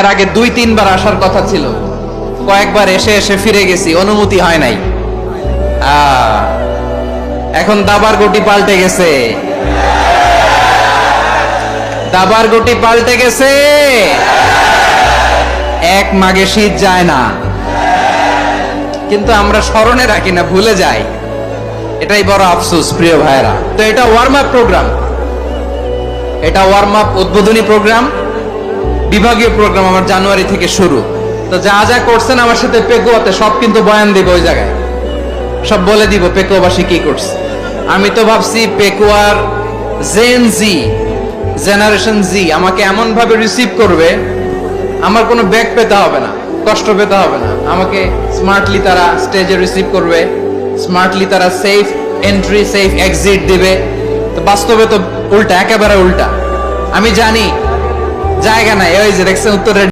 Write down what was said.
এর আগে 2-3 বার আসার কথা ছিল, কয়েকবার এসে এসে ফিরে গেছি, অনুমতি হয় নাই। এখন দাবার গুটি পাল্টে গেছে, দাবার গুটি পাল্টে গেছে। এক মাগে শীত যায় না, কিন্তু আমরা স্মরণে রাখি না, ভুলে যাই। এটাই বড় আফসোস প্রিয় ভাইরা। তো এটা ওয়ার্ম আপ প্রোগ্রাম, এটা ওয়ার্ম আপ উদ্বোধনী প্রোগ্রাম, বিভাগীয় প্রোগ্রাম আমার জানুয়ারি থেকে শুরু। তো যা যা করছেন আমার সাথে পেকুয়াতে সব কিন্তু বয়ান দিব, ওই জায়গায় সব বলে দিব পেকুয়াবাসী কি করছে। আমি তো ভাবছি পেকুয়ার জেন জি, জেনারেশন জি আমাকে এমন ভাবে রিসিভ করবে, আমার কোনো ব্যাক পেতে হবে না, কষ্ট পেতে হবে না। আমাকে স্মার্টলি তারা স্টেজে রিসিভ করবে, স্মার্টলি তারা সেফ এন্ট্রি সেফ এক্সিট দিবে। তো বাস্তবে তো উল্টা, একেবারে উল্টা। আমি জানি জায়গা নাই, ওই যে দেখছেন উত্তরের